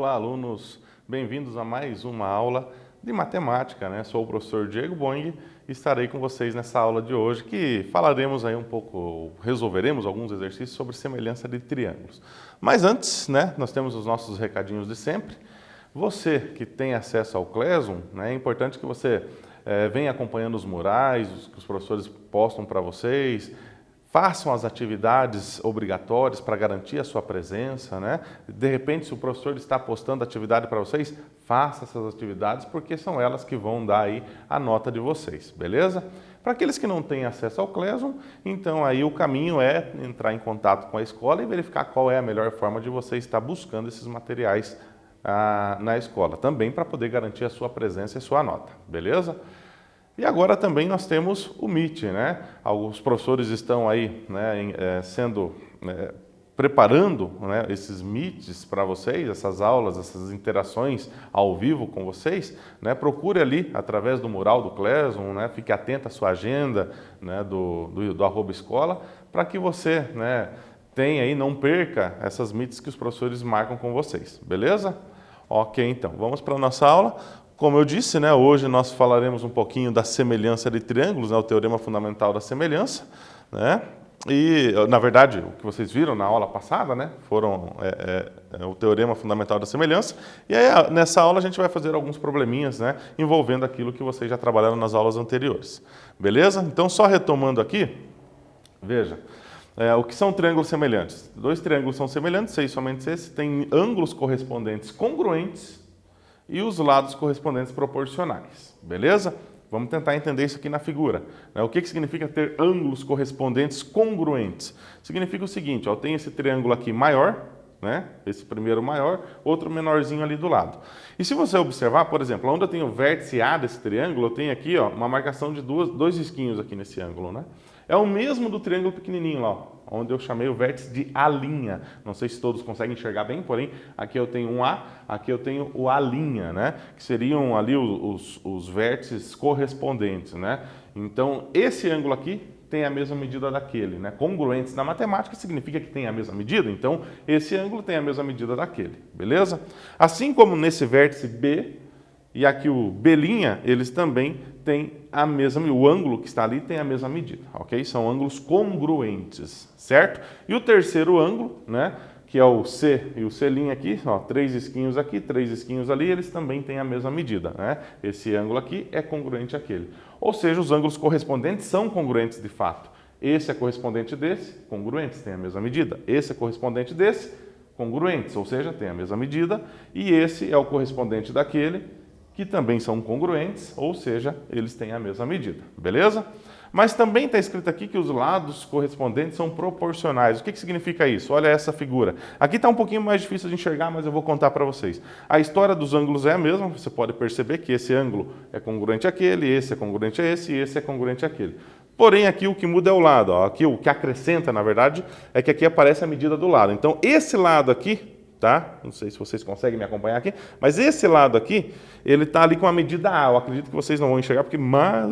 Olá, alunos! Bem-vindos a mais uma aula de matemática, né? Sou o professor Diego Boing e estarei com vocês nessa aula de hoje que falaremos aí um pouco, resolveremos alguns exercícios sobre semelhança de triângulos. Mas antes, né, nós temos os nossos recadinhos de sempre. Você que tem acesso ao Classroom, né, é importante que você venha acompanhando os murais que os professores postam para vocês. Façam as atividades obrigatórias para garantir a sua presença, né? De repente, se o professor está postando atividade para vocês, faça essas atividades, porque são elas que vão dar aí a nota de vocês, beleza? Para aqueles que não têm acesso ao Classroom, então aí o caminho é entrar em contato com a escola e verificar qual é a melhor forma de você estar buscando esses materiais na escola, também para poder garantir a sua presença e sua nota, beleza? E agora também nós temos o Meet, né? Alguns professores estão aí, né, preparando, né, esses Meets para vocês, essas aulas, essas interações ao vivo com vocês, né? Procure ali através do mural do Classroom, né? Fique atento à sua agenda, né, do @escola, para que você, né, tenha aí, não perca essas Meets que os professores marcam com vocês, beleza? Ok, então, vamos para a nossa aula. Como eu disse, né, hoje nós falaremos um pouquinho da semelhança de triângulos, né, o teorema fundamental da semelhança, né? E, na verdade, o que vocês viram na aula passada, né, foram o teorema fundamental da semelhança. E aí, nessa aula, a gente vai fazer alguns probleminhas, né, envolvendo aquilo que vocês já trabalharam nas aulas anteriores. Beleza? Então, só retomando aqui, veja. O que são triângulos semelhantes? Dois triângulos são semelhantes, somente esse, têm ângulos correspondentes congruentes e os lados correspondentes proporcionais, beleza? Vamos tentar entender isso aqui na figura. O que significa ter ângulos correspondentes congruentes? Significa o seguinte, ó, eu tenho esse triângulo aqui maior, né? Esse primeiro maior, outro menorzinho ali do lado. E se você observar, por exemplo, onde eu tenho o vértice A desse triângulo, eu tenho aqui, ó, uma marcação de dois risquinhos aqui nesse ângulo, né? É o mesmo do triângulo pequenininho lá, ó, onde eu chamei o vértice de A'. Não sei se todos conseguem enxergar bem, porém, aqui eu tenho um A, aqui eu tenho o A', né? Que seriam ali os vértices correspondentes, né? Então, esse ângulo aqui tem a mesma medida daquele, né? Congruentes na matemática significa que tem a mesma medida, então esse ângulo tem a mesma medida daquele, beleza? Assim como nesse vértice B e aqui o B', eles também têm a mesma, o ângulo que está ali tem a mesma medida, ok? São ângulos congruentes, certo? E o terceiro ângulo, né, que é o C e o C' aqui, ó, 3 risquinhos aqui, 3 risquinhos ali, eles também têm a mesma medida, né? Esse ângulo aqui é congruente àquele. Ou seja, os ângulos correspondentes são congruentes de fato. Esse é correspondente desse, congruentes, tem a mesma medida. Esse é correspondente desse, congruentes, ou seja, tem a mesma medida. E esse é o correspondente daquele, que também são congruentes, ou seja, eles têm a mesma medida, beleza? Mas também está escrito aqui que os lados correspondentes são proporcionais. O que significa isso? Olha essa figura. Aqui está um pouquinho mais difícil de enxergar, mas eu vou contar para vocês. A história dos ângulos é a mesma, você pode perceber que esse ângulo é congruente àquele, esse é congruente a esse e esse é congruente àquele. Porém, aqui o que muda é o lado. Ó. Aqui o que acrescenta, na verdade, é que aqui aparece a medida do lado. Então, esse lado aqui, tá? Não sei se vocês conseguem me acompanhar aqui, mas esse lado aqui, ele está ali com a medida A. Eu acredito que vocês não vão enxergar, porque mal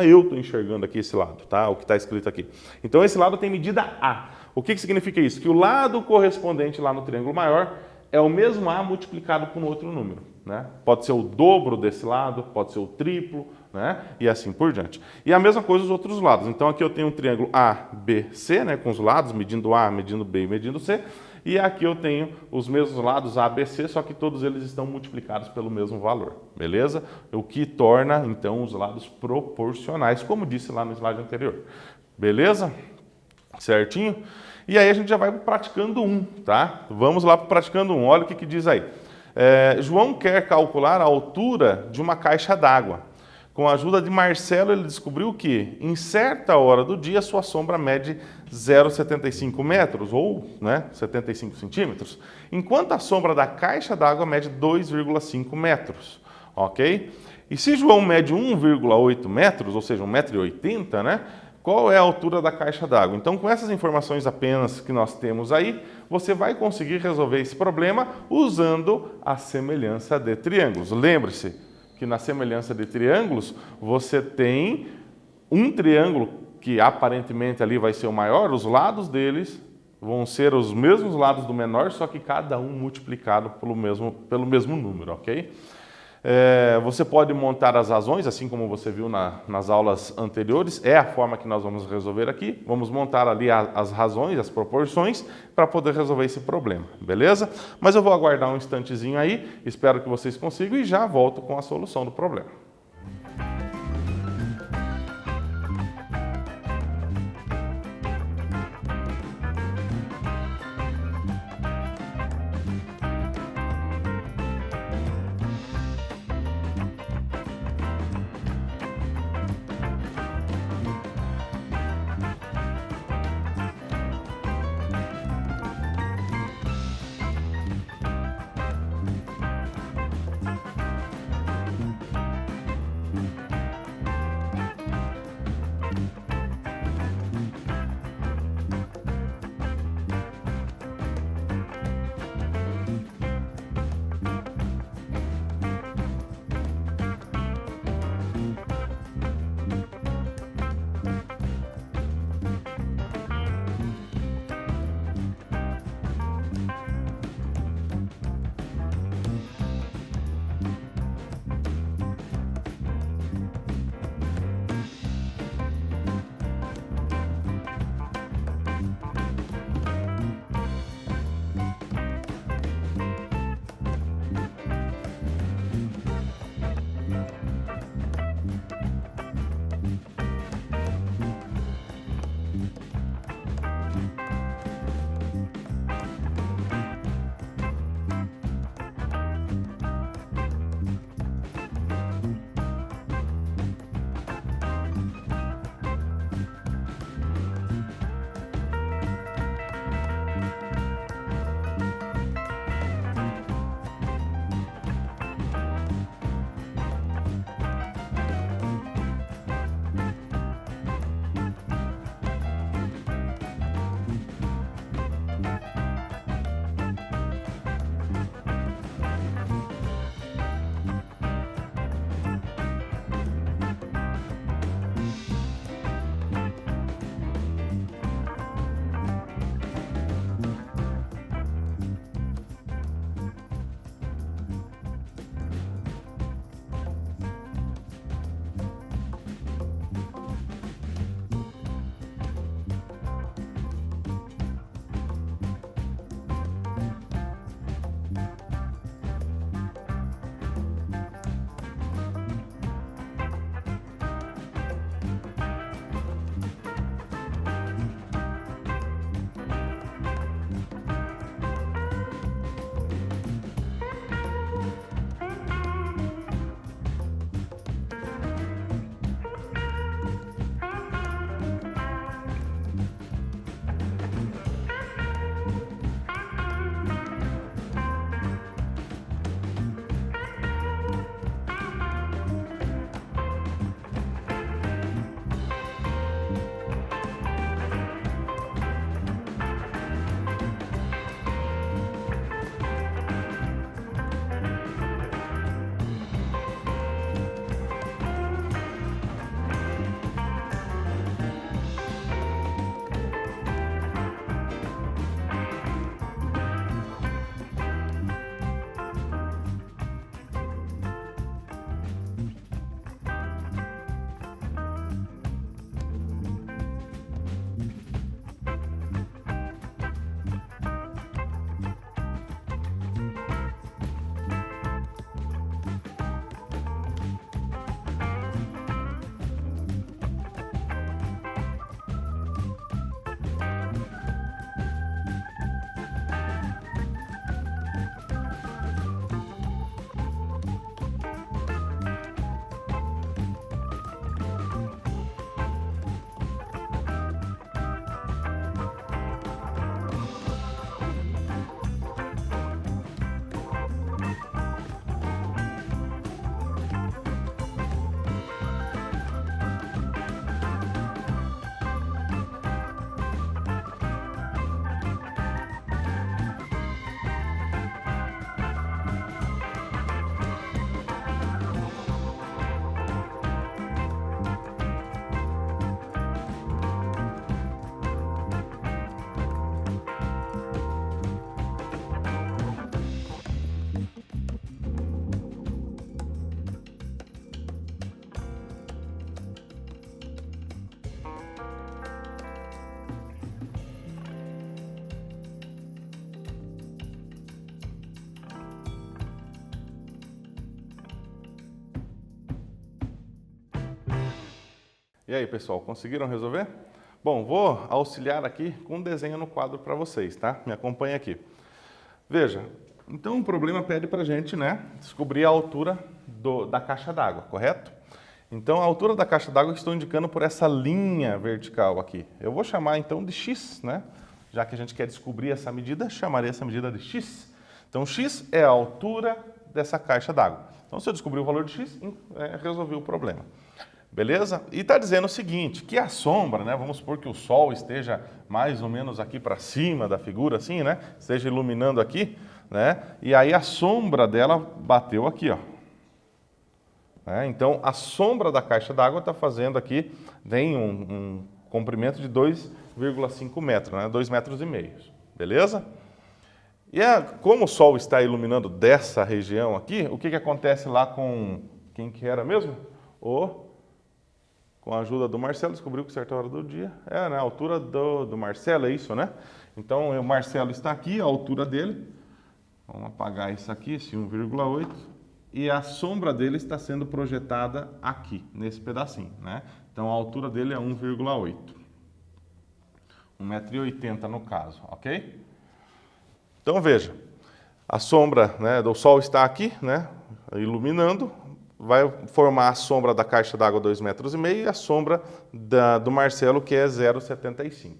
eu estou enxergando aqui esse lado, tá? O que está escrito aqui. Então, esse lado tem medida A. O que significa isso? Que o lado correspondente lá no triângulo maior é o mesmo A multiplicado por um outro número, né? Pode ser o dobro desse lado, pode ser o triplo, né? E assim por diante. E a mesma coisa os outros lados. Então, aqui eu tenho um triângulo ABC, né? Com os lados, medindo A, medindo B e medindo C. E aqui eu tenho os mesmos lados A, B, C, só que todos eles estão multiplicados pelo mesmo valor, beleza? O que torna, então, os lados proporcionais, como disse lá no slide anterior. Beleza? Certinho? E aí a gente já vai para o praticando 1, tá? Vamos lá para o praticando 1. Olha o que diz aí. João quer calcular a altura de uma caixa d'água. Com a ajuda de Marcelo, ele descobriu que, em certa hora do dia, sua sombra mede 0,75 metros, ou 75 centímetros, enquanto a sombra da caixa d'água mede 2,5 metros. Ok? E se João mede 1,8 metros, ou seja, 1,80 m, né? Qual é a altura da caixa d'água? Então, com essas informações apenas que nós temos aí, você vai conseguir resolver esse problema usando a semelhança de triângulos. Lembre-se que na semelhança de triângulos, você tem um triângulo que aparentemente ali vai ser o maior, os lados deles vão ser os mesmos lados do menor, só que cada um multiplicado pelo mesmo número, ok? Você pode montar as razões, assim como você viu nas aulas anteriores, é a forma que nós vamos resolver aqui. Vamos montar ali as razões, as proporções, para poder resolver esse problema, beleza? Mas eu vou aguardar um instantezinho aí, espero que vocês consigam e já volto com a solução do problema. E aí, pessoal, conseguiram resolver? Bom, vou auxiliar aqui com um desenho no quadro para vocês, tá? Me acompanha aqui. Veja, então o problema pede para a gente, né, descobrir a altura da caixa d'água, correto? Então a altura da caixa d'água estou indicando por essa linha vertical aqui. Eu vou chamar então de x, né? Já que a gente quer descobrir essa medida, chamarei essa medida de x. Então x é a altura dessa caixa d'água. Então se eu descobrir o valor de x, resolvi o problema. Beleza? E está dizendo o seguinte, que a sombra, né, vamos supor que o sol esteja mais ou menos aqui para cima da figura, assim, né, esteja iluminando aqui, né, e aí a sombra dela bateu aqui, ó. Então, a sombra da caixa d'água está fazendo aqui, tem um comprimento de 2,5 metros, né, 2,5 metros, beleza? E como o sol está iluminando dessa região aqui, o que acontece lá com quem que era mesmo? Com a ajuda do Marcelo, descobriu que certa hora do dia né, a altura do Marcelo, é isso, né? Então, o Marcelo está aqui, a altura dele, vamos apagar isso aqui, esse 1,8, e a sombra dele está sendo projetada aqui, nesse pedacinho, né? Então, a altura dele é 1,8. 1,80 m no caso, ok? Então, veja, a sombra, né, do sol está aqui, né, iluminando, vai formar a sombra da caixa d'água 2,5 metros e a sombra do Marcelo, que é 0,75.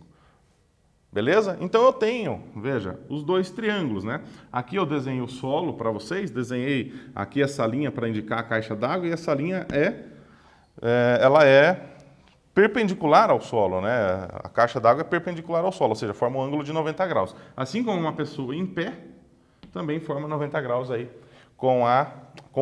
Beleza? Então eu tenho, veja, os dois triângulos, né? Aqui eu desenhei o solo para vocês, desenhei aqui essa linha para indicar a caixa d'água e essa linha ela é perpendicular ao solo, né? A caixa d'água é perpendicular ao solo, ou seja, forma um ângulo de 90 graus. Assim como uma pessoa em pé também forma 90 graus aí com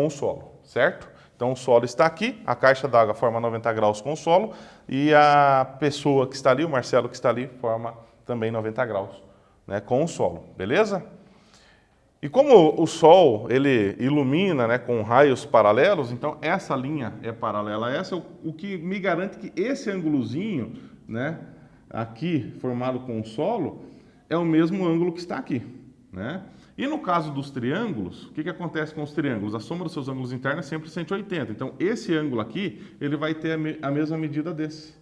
o solo, certo? Então o solo está aqui, a caixa d'água forma 90 graus com o solo e a pessoa que está ali, o Marcelo que está ali, forma também 90 graus, né, com o solo, beleza? E como o sol ele ilumina, né, com raios paralelos, então essa linha é paralela a essa, o que me garante que esse ângulozinho, né, aqui formado com o solo, é o mesmo ângulo que está aqui, né? E no caso dos triângulos, o que acontece com os triângulos? A soma dos seus ângulos internos é sempre 180. Então, esse ângulo aqui, ele vai ter a mesma medida desse.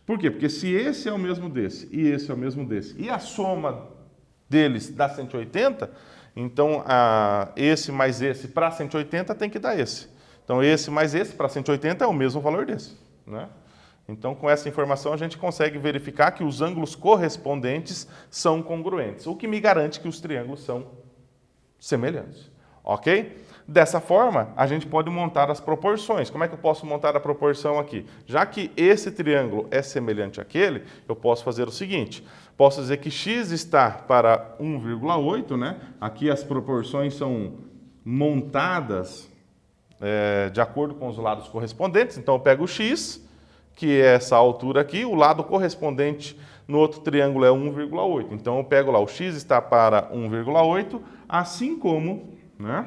Por quê? Porque se esse é o mesmo desse e esse é o mesmo desse, e a soma deles dá 180, então esse mais esse para 180 tem que dar esse. Então, esse mais esse para 180 é o mesmo valor desse, né? Então, com essa informação, a gente consegue verificar que os ângulos correspondentes são congruentes, o que me garante que os triângulos são semelhantes, ok? Dessa forma, a gente pode montar as proporções. Como é que eu posso montar a proporção aqui? Já que esse triângulo é semelhante àquele, eu posso fazer o seguinte, posso dizer que x está para 1,8, né? Aqui as proporções são montadas de acordo com os lados correspondentes, então eu pego o x, que é essa altura aqui, o lado correspondente no outro triângulo é 1,8. Então, eu pego lá, o x está para 1,8, assim como, né,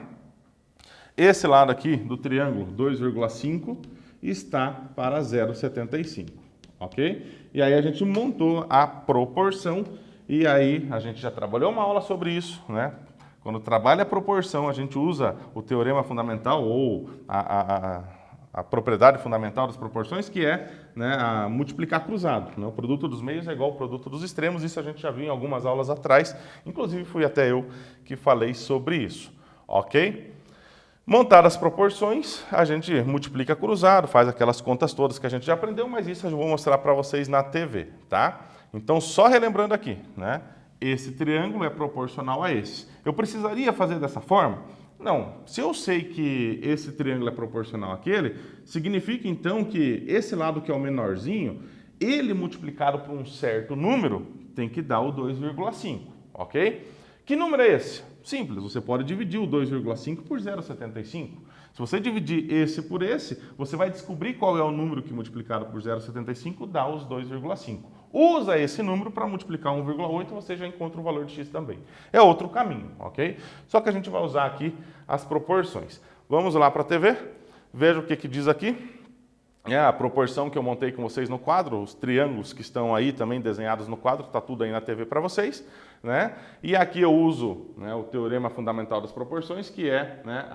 esse lado aqui do triângulo, 2,5, está para 0,75, ok? E aí a gente montou a proporção e aí a gente já trabalhou uma aula sobre isso, né? Quando trabalha a proporção, a gente usa o teorema fundamental ou a propriedade fundamental das proporções, que é, né, a multiplicar cruzado, né? O produto dos meios é igual ao produto dos extremos, isso a gente já viu em algumas aulas atrás, inclusive fui até eu que falei sobre isso, ok? Montar as proporções, a gente multiplica cruzado, faz aquelas contas todas que a gente já aprendeu, mas isso eu vou mostrar para vocês na TV, tá? Então, só relembrando aqui, né? Esse triângulo é proporcional a esse. Eu precisaria fazer dessa forma? Não. Se eu sei que esse triângulo é proporcional àquele, significa então que esse lado que é o menorzinho, ele multiplicado por um certo número, tem que dar o 2,5, ok? Que número é esse? Simples, você pode dividir o 2,5 por 0,75. Se você dividir esse por esse, você vai descobrir qual é o número que multiplicado por 0,75 dá os 2,5. Usa esse número para multiplicar 1,8 e você já encontra o valor de x também. É outro caminho, ok? Só que a gente vai usar aqui as proporções. Vamos lá para a TV, veja o que diz aqui. É a proporção que eu montei com vocês no quadro, os triângulos que estão aí também desenhados no quadro, está tudo aí na TV para vocês, né? E aqui eu uso, né, o teorema fundamental das proporções, que é, né,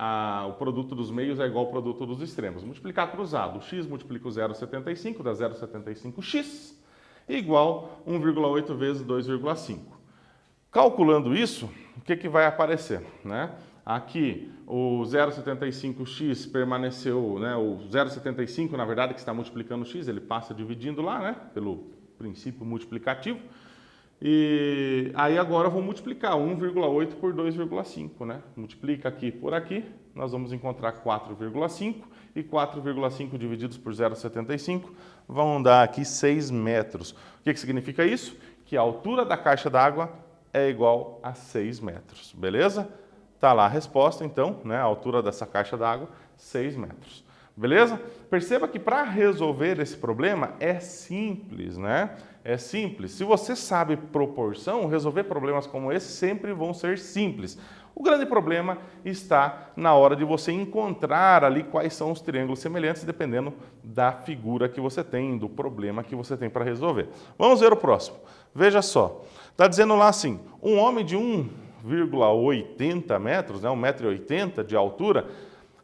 o produto dos meios é igual ao produto dos extremos. Multiplicar cruzado, o x multiplica o 0,75, dá 0,75x, igual 1,8 vezes 2,5. Calculando isso, o que vai aparecer, né? Aqui o 0,75x permaneceu, né, o 0,75 na verdade que está multiplicando o x, ele passa dividindo lá, né, pelo princípio multiplicativo. E aí agora eu vou multiplicar 1,8 por 2,5, né? Multiplica aqui por aqui, nós vamos encontrar 4,5 e 4,5 divididos por 0,75 vão dar aqui 6 metros. O que significa isso? Que a altura da caixa d'água é igual a 6 metros, beleza? Tá lá a resposta, então, né? A altura dessa caixa d'água, 6 metros. Beleza? Perceba que para resolver esse problema é simples, né? É simples. Se você sabe proporção, resolver problemas como esse sempre vão ser simples. O grande problema está na hora de você encontrar ali quais são os triângulos semelhantes, dependendo da figura que você tem, do problema que você tem para resolver. Vamos ver o próximo. Veja só. Está dizendo lá assim, um homem de 1,80 metros, né, 1,80 m de altura,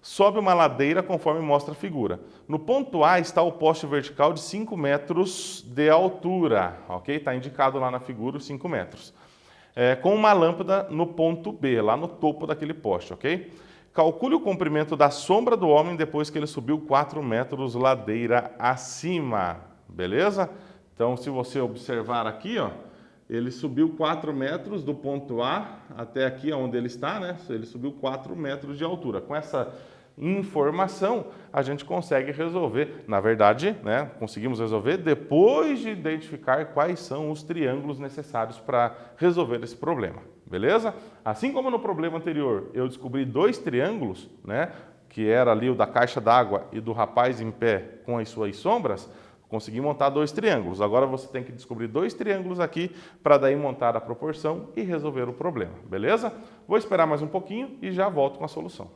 sobe uma ladeira conforme mostra a figura. No ponto A está o poste vertical de 5 metros de altura, ok? Está indicado lá na figura os 5 metros. Com uma lâmpada no ponto B, lá no topo daquele poste, ok? Calcule o comprimento da sombra do homem depois que ele subiu 4 metros ladeira acima, beleza? Então, se você observar aqui, ó, ele subiu 4 metros do ponto A até aqui onde ele está, né? Ele subiu 4 metros de altura. Com essa informação, a gente consegue resolver, na verdade, né? Conseguimos resolver depois de identificar quais são os triângulos necessários para resolver esse problema, beleza? Assim como no problema anterior, eu descobri 2 triângulos, né? Que era ali o da caixa d'água e do rapaz em pé com as suas sombras, consegui montar 2 triângulos. Agora você tem que descobrir 2 triângulos aqui para daí montar a proporção e resolver o problema, beleza? Vou esperar mais um pouquinho e já volto com a solução.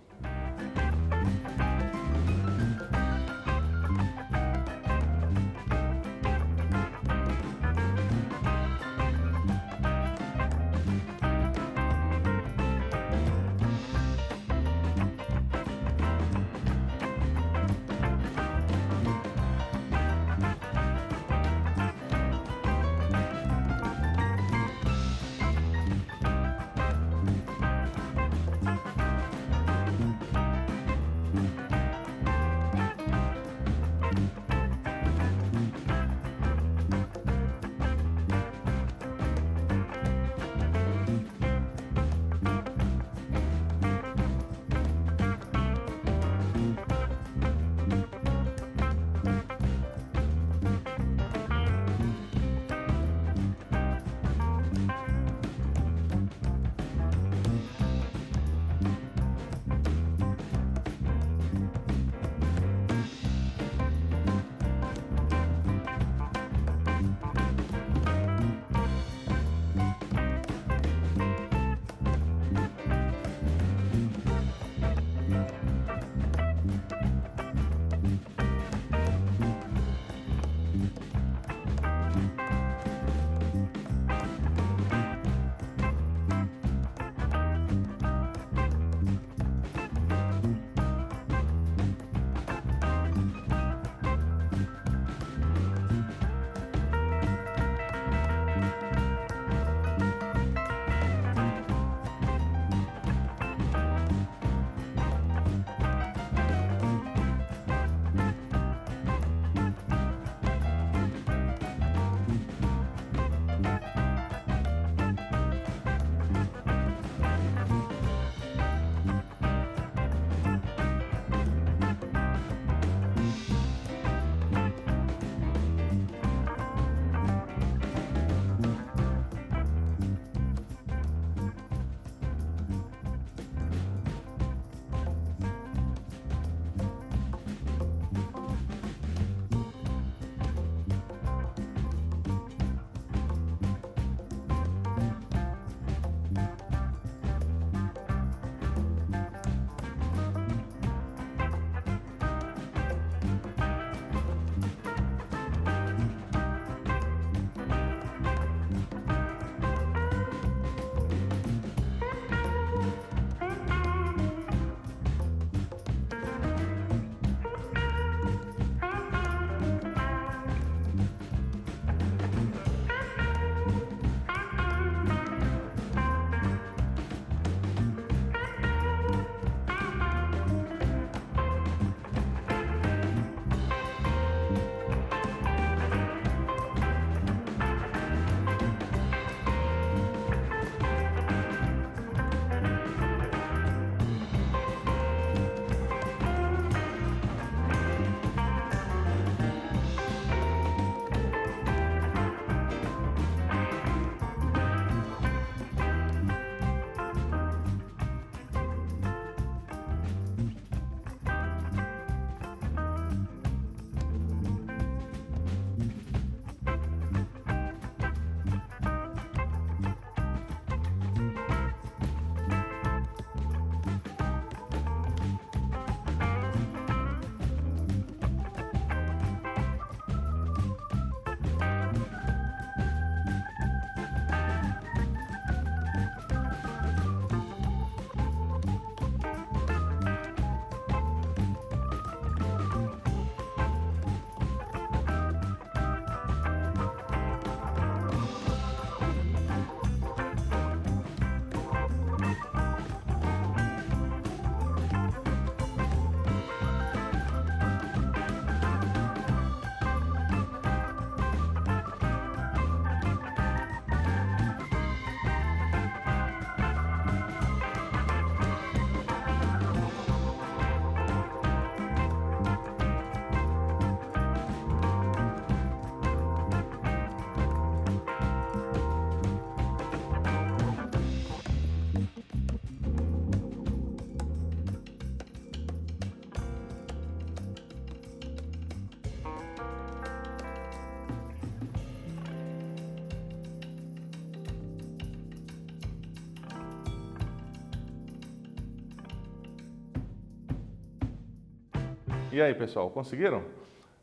E aí, pessoal, conseguiram?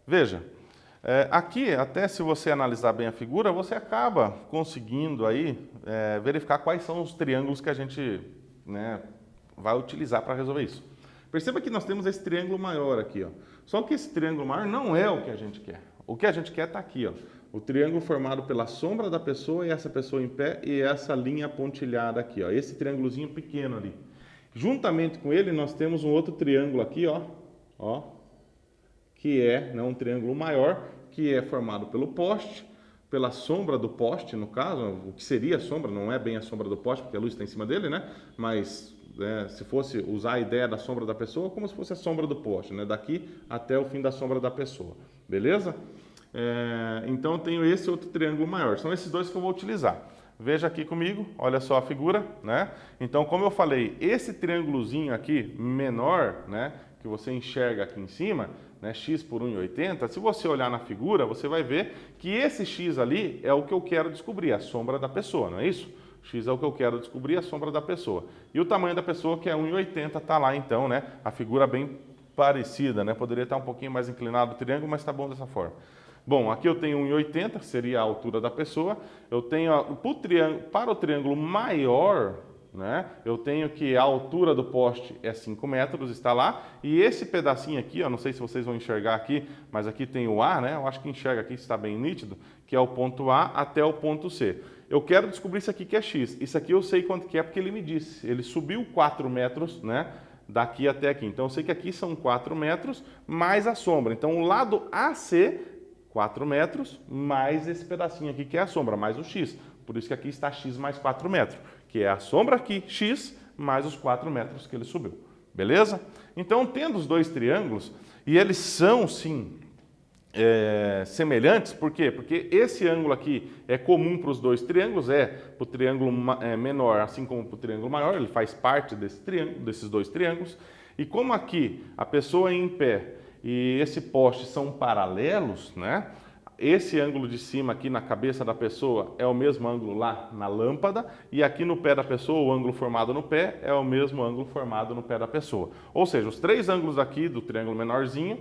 Veja, aqui, até se você analisar bem a figura, você acaba conseguindo aí verificar quais são os triângulos que a gente, né, vai utilizar para resolver isso. Perceba que nós temos esse triângulo maior aqui, ó. Só que esse triângulo maior não é o que a gente quer. O que a gente quer está aqui, ó. O triângulo formado pela sombra da pessoa e essa pessoa em pé e essa linha pontilhada aqui, ó. Esse triângulozinho pequeno ali. Juntamente com ele, nós temos um outro triângulo aqui, ó, que é, né, um triângulo maior, que é formado pelo poste, pela sombra do poste, no caso, o que seria a sombra, não é bem a sombra do poste, porque a luz está em cima dele, né? Mas se fosse usar a ideia da sombra da pessoa, como se fosse a sombra do poste, né? Daqui até o fim da sombra da pessoa, beleza? Então eu tenho esse outro triângulo maior, são esses dois que eu vou utilizar. Veja aqui comigo, olha só a figura, né? Então, como eu falei, esse triângulozinho aqui menor, né, que você enxerga aqui em cima, né, x por 1,80, se você olhar na figura, você vai ver que esse x ali é o que eu quero descobrir, a sombra da pessoa, não é isso? X é o que eu quero descobrir, a sombra da pessoa. E o tamanho da pessoa, que é 1,80, está lá então, né? A figura bem parecida, né? Poderia estar um pouquinho mais inclinado o triângulo, mas está bom dessa forma. Bom, aqui eu tenho 1,80, que seria a altura da pessoa. Eu tenho, para o triângulo maior, né, eu tenho que a altura do poste é 5 metros, está lá. E esse pedacinho aqui, ó, não sei se vocês vão enxergar aqui, mas aqui tem o A, né? Eu acho que enxerga aqui, está bem nítido, que é o ponto A até o ponto C. Eu quero descobrir isso aqui que é X. Isso aqui eu sei quanto que é porque ele me disse. Ele subiu 4 metros, né, daqui até aqui. Então eu sei que aqui são 4 metros mais a sombra. Então o lado AC, 4 metros, mais esse pedacinho aqui que é a sombra, mais o X. Por isso que aqui está X mais 4 metros, que é a sombra aqui, X, mais os 4 metros que ele subiu. Beleza? Então, tendo os dois triângulos, e eles são, sim, semelhantes, por quê? Porque esse ângulo aqui é comum para os dois triângulos, para o triângulo menor, assim como para o triângulo maior, ele faz parte desse triângulo, desses dois triângulos. E como aqui a pessoa é em pé e esse poste são paralelos, né? Esse ângulo de cima aqui na cabeça da pessoa é o mesmo ângulo lá na lâmpada e aqui no pé da pessoa, o ângulo formado no pé é o mesmo ângulo formado no pé da pessoa. Ou seja, os três ângulos aqui do triângulo menorzinho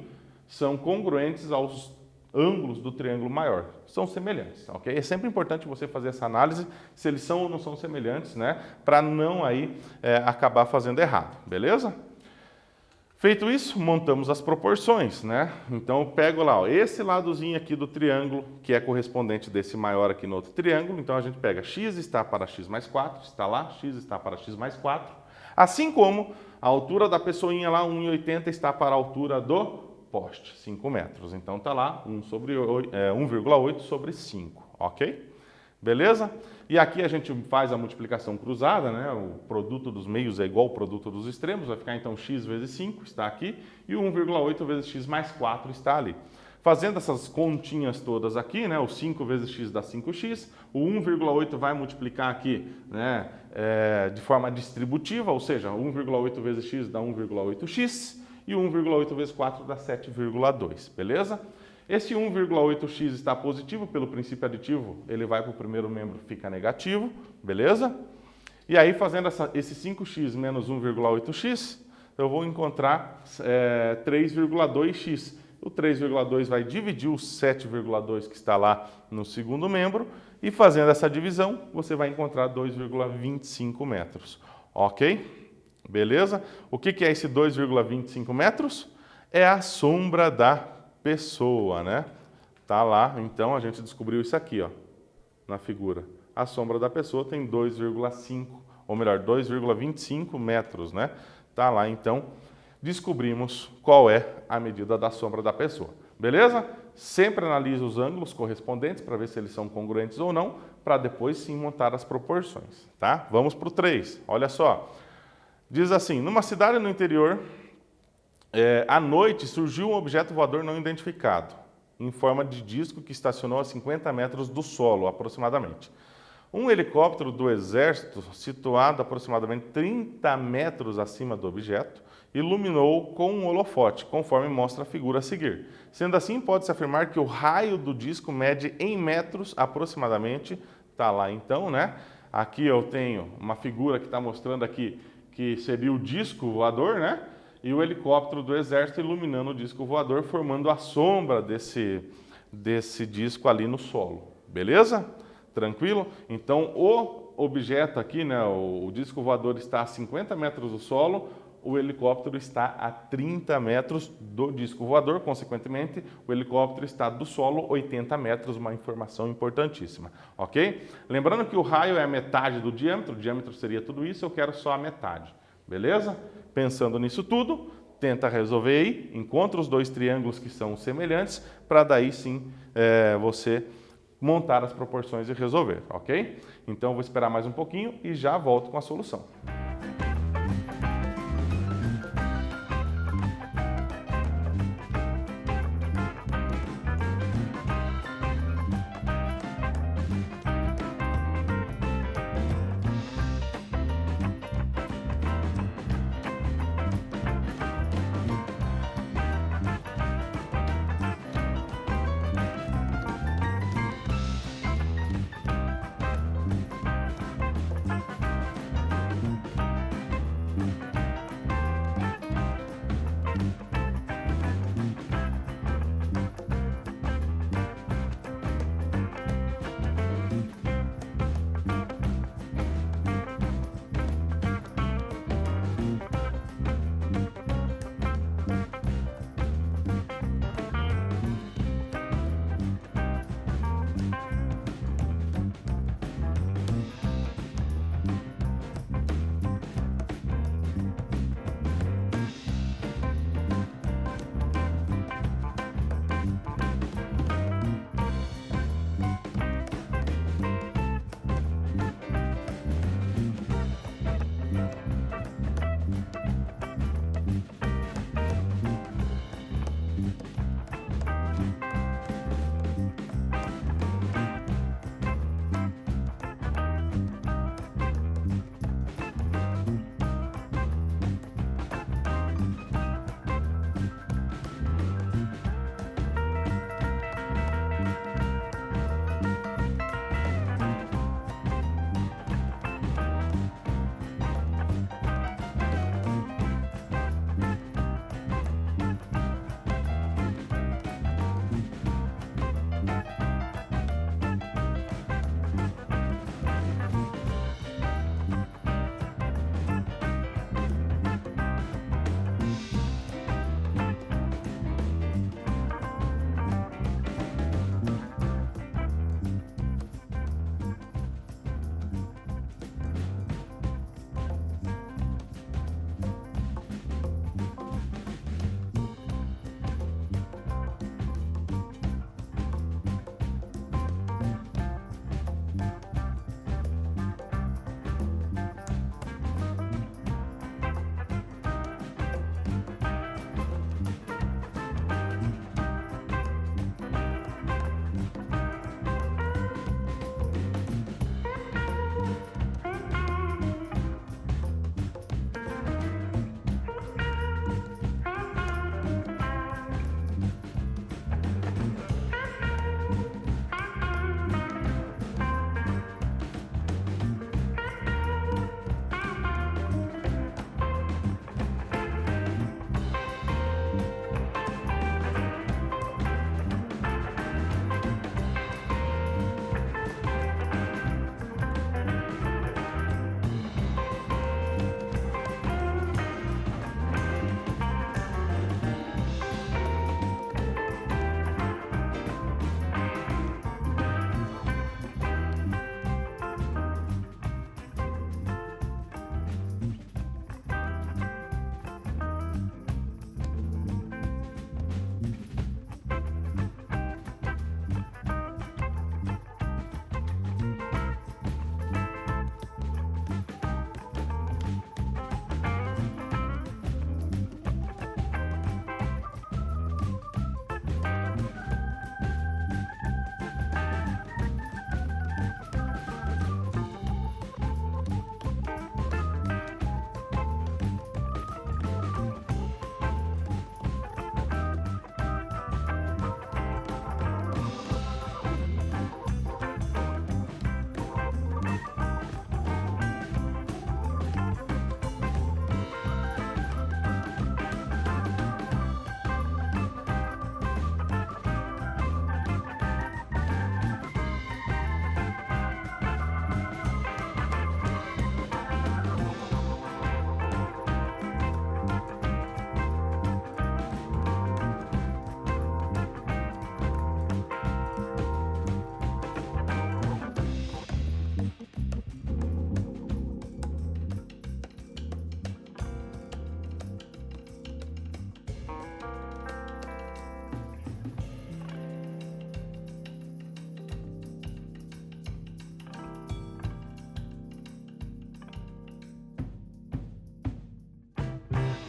são congruentes aos ângulos do triângulo maior. São semelhantes, ok? É sempre importante você fazer essa análise se eles são ou não são semelhantes, né? Para não aí acabar fazendo errado, beleza? Feito isso, montamos as proporções, né? Então eu pego lá, ó, esse ladozinho aqui do triângulo, que é correspondente desse maior aqui no outro triângulo, então a gente pega x está para x mais 4, está lá, x está para x mais 4, assim como a altura da pessoinha lá, 1,80, está para a altura do poste, 5 metros. Então está lá 1,8 sobre 5, ok? Beleza? E aqui a gente faz a multiplicação cruzada, né? O produto dos meios é igual ao produto dos extremos, vai ficar então x vezes 5, está aqui, e o 1,8 vezes x mais 4 está ali. Fazendo essas continhas todas aqui, né? O 5 vezes x dá 5x, o 1,8 vai multiplicar aqui, né, de forma distributiva, ou seja, 1,8 vezes x dá 1,8x, e o 1,8 vezes 4 dá 7,2, beleza? Esse 1,8x está positivo pelo princípio aditivo, ele vai para o primeiro membro, fica negativo, beleza? E aí, fazendo esse 5x menos 1,8x, eu vou encontrar 3,2x. O 3,2 vai dividir o 7,2 que está lá no segundo membro, e fazendo essa divisão, você vai encontrar 2,25 metros, ok? Beleza? O que é esse 2,25 metros? É a sombra da pessoa, né? Tá lá, então a gente descobriu isso aqui, ó, na figura. A sombra da pessoa tem 2,5, ou melhor, 2,25 metros, né? Tá lá, então, descobrimos qual é a medida da sombra da pessoa. Beleza? Sempre analise os ângulos correspondentes para ver se eles são congruentes ou não, para depois sim montar as proporções, tá? Vamos para o 3, olha só. Diz assim, numa cidade no interior, à noite surgiu um objeto voador não identificado, em forma de disco que estacionou a 50 metros do solo, aproximadamente. Um helicóptero do Exército, situado aproximadamente 30 metros acima do objeto, iluminou com um holofote, conforme mostra a figura a seguir. Sendo assim, pode-se afirmar que o raio do disco mede em metros aproximadamente. Está lá então, né? Aqui eu tenho uma figura que está mostrando aqui que seria o disco voador, né? e o helicóptero do Exército iluminando o disco voador, formando a sombra desse disco ali no solo. Beleza? Tranquilo? Então, o objeto aqui, né, o disco voador está a 50 metros do solo, o helicóptero está a 30 metros do disco voador, consequentemente, o helicóptero está do solo 80 metros, uma informação importantíssima, ok? Lembrando que o raio é a metade do diâmetro, o diâmetro seria tudo isso, eu quero só a metade, beleza? Pensando nisso tudo, tenta resolver aí, encontra os dois triângulos que são semelhantes, para daí sim você montar as proporções e resolver, ok? Então, eu vou esperar mais um pouquinho e já volto com a solução.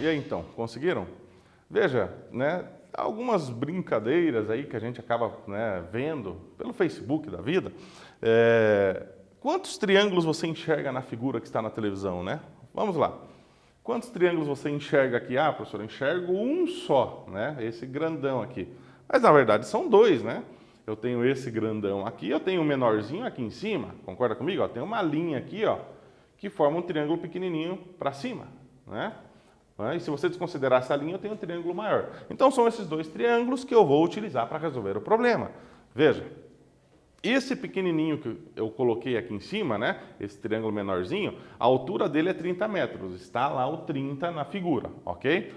E aí então, conseguiram? Veja, né, algumas brincadeiras aí que a gente acaba, né, vendo pelo Facebook da vida. Quantos triângulos você enxerga na figura que está na televisão, né? Vamos lá. Quantos triângulos você enxerga aqui? Ah, professor, eu enxergo um só, né? Esse grandão aqui. Mas na verdade são dois, né? Eu tenho esse grandão aqui, eu tenho um menorzinho aqui em cima. Concorda comigo? Ó, tem uma linha aqui, ó, que forma um triângulo pequenininho para cima, né? E se você desconsiderar essa linha, eu tenho um triângulo maior. Então são esses dois triângulos que eu vou utilizar para resolver o problema. Veja, esse pequenininho que eu coloquei aqui em cima, né, esse triângulo menorzinho, a altura dele é 30 metros. Está lá o 30 na figura, ok?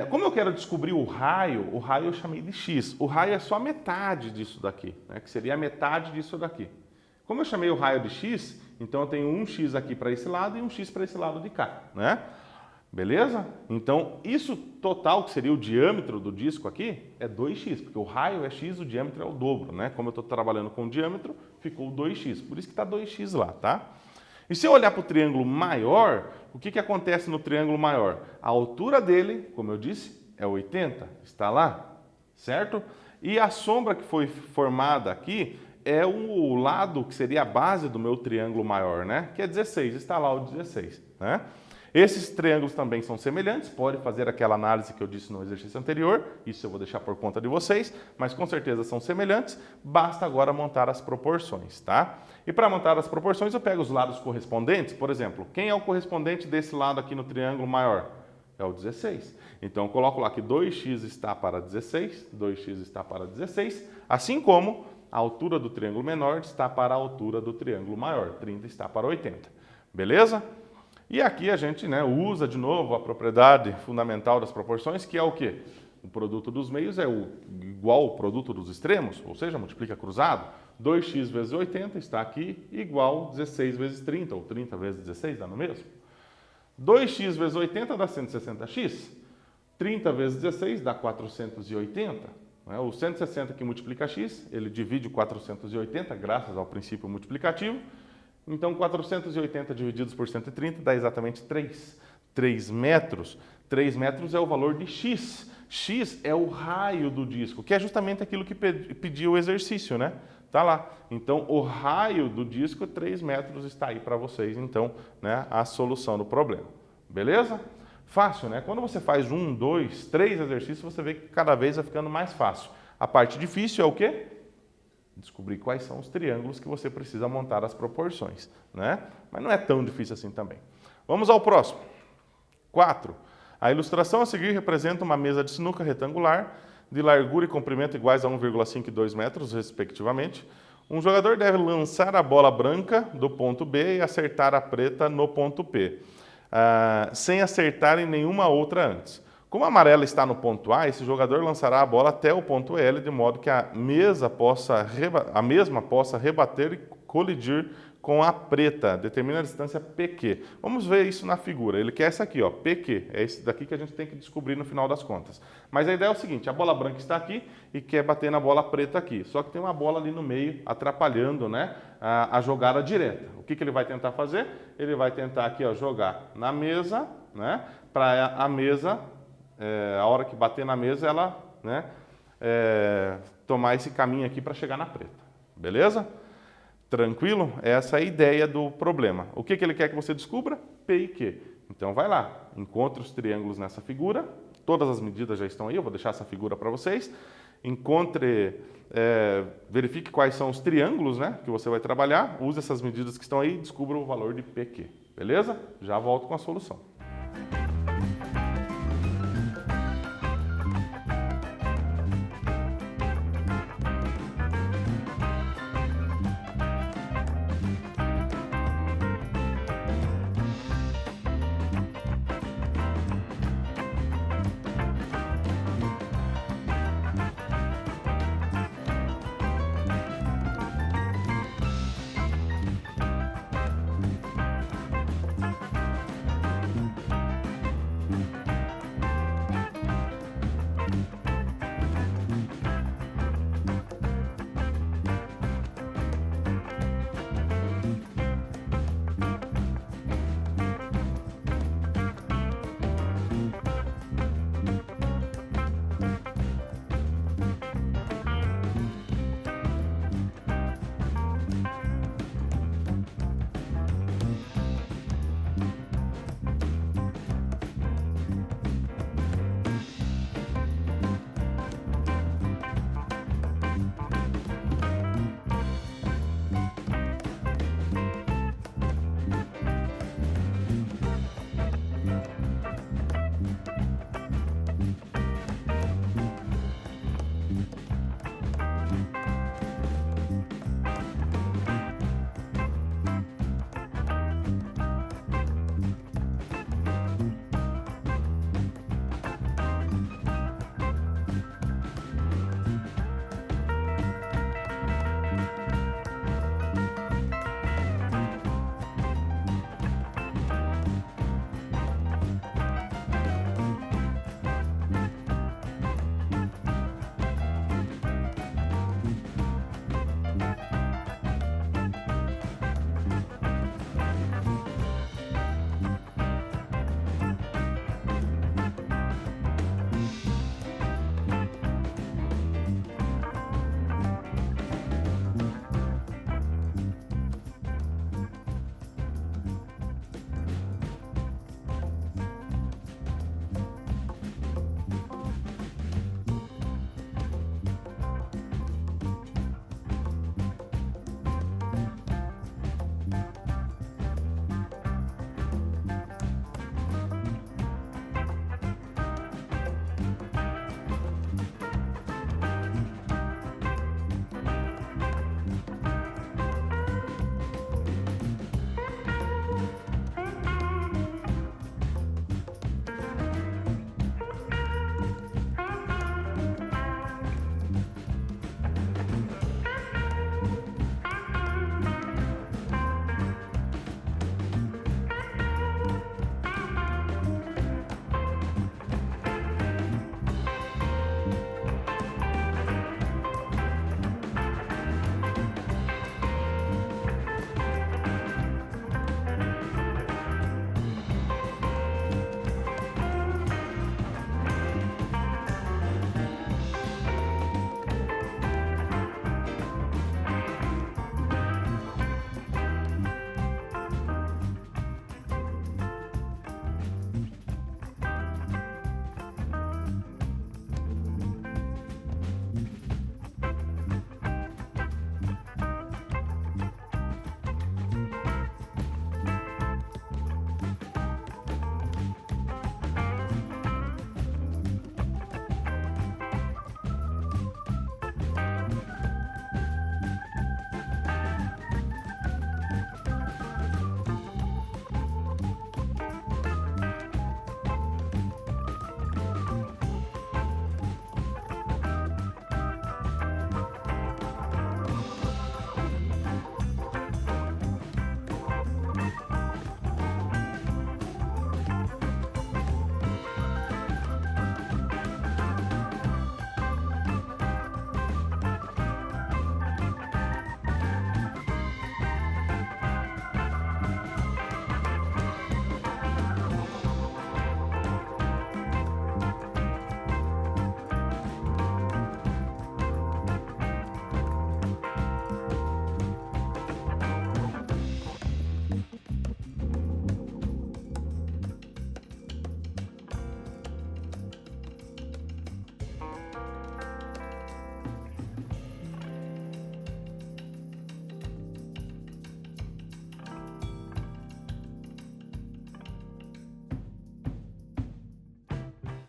Como eu quero descobrir o raio eu chamei de x. O raio é só a metade disso daqui, né, que seria a metade disso daqui. Como eu chamei o raio de x, então eu tenho um x aqui para esse lado e um x para esse lado de cá, né? Beleza? Então, isso total, que seria o diâmetro do disco aqui, é 2x, porque o raio é x, o diâmetro é o dobro, né? Como eu estou trabalhando com o diâmetro, ficou 2x. Por isso que está 2x lá, tá? E se eu olhar para o triângulo maior, o que acontece no triângulo maior? A altura dele, como eu disse, é 80, está lá, certo? E a sombra que foi formada aqui é o lado que seria a base do meu triângulo maior, né? Que é 16, está lá o 16, né? Esses triângulos também são semelhantes, pode fazer aquela análise que eu disse no exercício anterior, isso eu vou deixar por conta de vocês, mas com certeza são semelhantes, basta agora montar as proporções, tá? E para montar as proporções eu pego os lados correspondentes, por exemplo, quem é o correspondente desse lado aqui no triângulo maior? É o 16. Então eu coloco lá que 2x está para 16, 2x está para 16, assim como a altura do triângulo menor está para a altura do triângulo maior, 30 está para 80, beleza? E aqui a gente, né, usa de novo a propriedade fundamental das proporções, que é o quê? O produto dos meios é igual ao produto dos extremos, ou seja, multiplica cruzado. 2x vezes 80 está aqui igual 16 vezes 30, ou 30 vezes 16, dá no mesmo. 2x vezes 80 dá 160x. 30 vezes 16 dá 480. Né? O 160 que multiplica x, ele divide o 480, graças ao princípio multiplicativo. Então, 480 divididos por 130 dá exatamente 3. 3 metros. 3 metros é o valor de x. X é o raio do disco, que é justamente aquilo que pediu o exercício, né? Tá lá. Então, o raio do disco, 3 metros, está aí para vocês, então, né, a solução do problema. Beleza? Fácil, né? Quando você faz 1, 2, 3 exercícios, você vê que cada vez vai ficando mais fácil. A parte difícil é o quê? Descobrir quais são os triângulos que você precisa montar as proporções, né? Mas não é tão difícil assim também. Vamos ao próximo. 4. A ilustração a seguir representa uma mesa de sinuca retangular de largura e comprimento iguais a 1,5 e 2 metros, respectivamente. Um jogador deve lançar a bola branca do ponto B e acertar a preta no ponto P, sem acertar em nenhuma outra antes. Como a amarela está no ponto A, esse jogador lançará a bola até o ponto L, de modo que a mesma possa rebater e colidir com a preta. Determina a distância PQ. Vamos ver isso na figura. Ele quer essa aqui, ó, PQ. É esse daqui que a gente tem que descobrir no final das contas. Mas a ideia é o seguinte, a bola branca está aqui e quer bater na bola preta aqui. Só que tem uma bola ali no meio atrapalhando, né, a jogada direta. O que ele vai tentar fazer? Ele vai tentar aqui, ó, jogar na mesa, né, para a mesa... a hora que bater na mesa, ela, né, tomar esse caminho aqui para chegar na preta. Beleza? Tranquilo? Essa é a ideia do problema. O que ele quer que você descubra? P e Q. Então vai lá, encontre os triângulos nessa figura. Todas as medidas já estão aí, eu vou deixar essa figura para vocês. Verifique quais são os triângulos, né, que você vai trabalhar. Use essas medidas que estão aí e descubra o valor de PQ. Beleza? Já volto com a solução.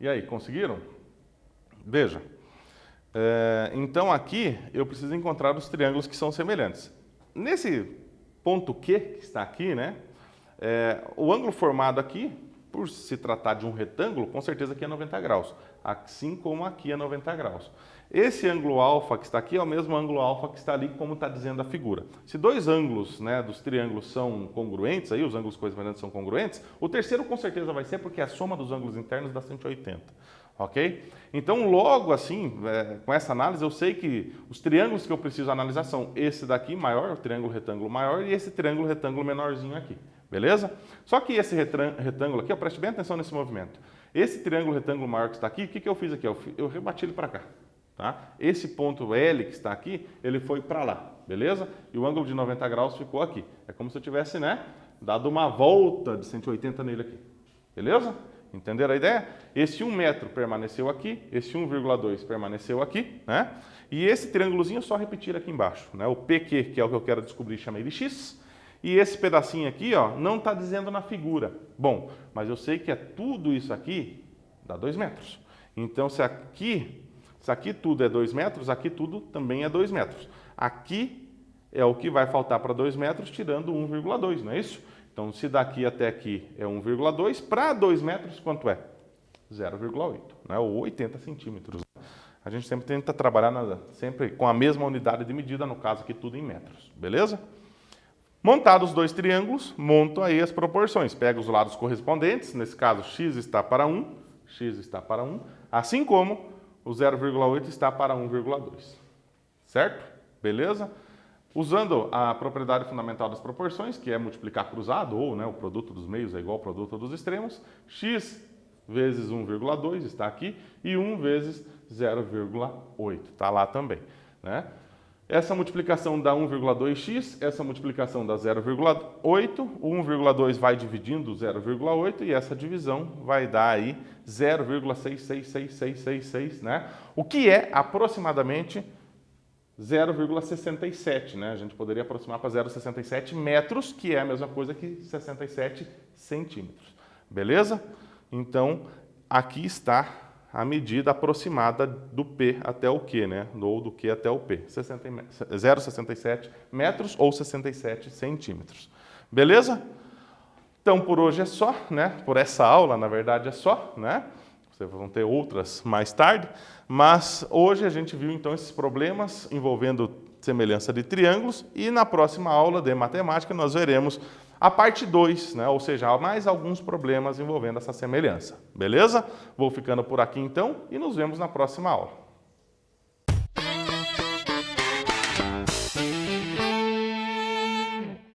E aí, conseguiram? Veja. Então aqui eu preciso encontrar os triângulos que são semelhantes. Nesse ponto Q que está aqui, né? O ângulo formado aqui, por se tratar de um retângulo, com certeza aqui é 90 graus, assim como aqui é 90 graus. Esse ângulo alfa que está aqui é o mesmo ângulo alfa que está ali, como está dizendo a figura. Se dois ângulos, né, dos triângulos são congruentes, aí, os ângulos correspondentes são congruentes, o terceiro com certeza vai ser, porque a soma dos ângulos internos dá 180. Ok? Então, logo assim, com essa análise, eu sei que os triângulos que eu preciso analisar são esse daqui maior, o triângulo retângulo maior, e esse triângulo retângulo menorzinho aqui. Beleza? Só que esse retângulo aqui, preste bem atenção nesse movimento. Esse triângulo retângulo maior que está aqui, o que eu fiz aqui? Eu rebati ele para cá. Tá? Esse ponto L que está aqui, ele foi para lá, beleza? E o ângulo de 90 graus ficou aqui. É como se eu tivesse, né, dado uma volta de 180 nele aqui. Beleza? Entenderam a ideia? Esse 1 metro permaneceu aqui, esse 1,2 permaneceu aqui, né? E esse triângulozinho só repetir aqui embaixo, né? O PQ, que é o que eu quero descobrir, chamei de X. E esse pedacinho aqui, ó, não está dizendo na figura. Bom, mas eu sei que tudo isso aqui dá 2 metros. Então, se aqui tudo é 2 metros, aqui tudo também é 2 metros. Aqui é o que vai faltar para 2 metros, tirando 1,2, não é isso? Então, se daqui até aqui é 1,2, para 2 metros, quanto é? 0,8, né? Ou 80 centímetros. A gente sempre tenta trabalhar sempre com a mesma unidade de medida, no caso aqui tudo em metros, beleza? Montados os dois triângulos, monto aí as proporções. Pego os lados correspondentes, nesse caso x está para 1, x está para 1, assim como o 0,8 está para 1,2. Certo? Beleza? Usando a propriedade fundamental das proporções, que é multiplicar cruzado, ou, né, o produto dos meios é igual ao produto dos extremos, x vezes 1,2 está aqui, e 1 vezes 0,8 está lá também, né? Essa multiplicação dá 1,2x, essa multiplicação dá 0,8, o 1,2 vai dividindo o 0,8 e essa divisão vai dar aí 0,66666, né? O que é aproximadamente 0,67, né? A gente poderia aproximar para 0,67 metros, que é a mesma coisa que 67 centímetros. Beleza? Então, aqui está a medida aproximada do P até o Q, né? Ou do Q até o P. 0,67 metros ou 67 centímetros. Beleza? Então, por hoje é só, né? Por essa aula, na verdade, é só, né? Vocês vão ter outras mais tarde, mas hoje a gente viu então esses problemas envolvendo semelhança de triângulos e na próxima aula de matemática nós veremos a parte 2, né? Ou seja, mais alguns problemas envolvendo essa semelhança. Beleza? Vou ficando por aqui então e nos vemos na próxima aula.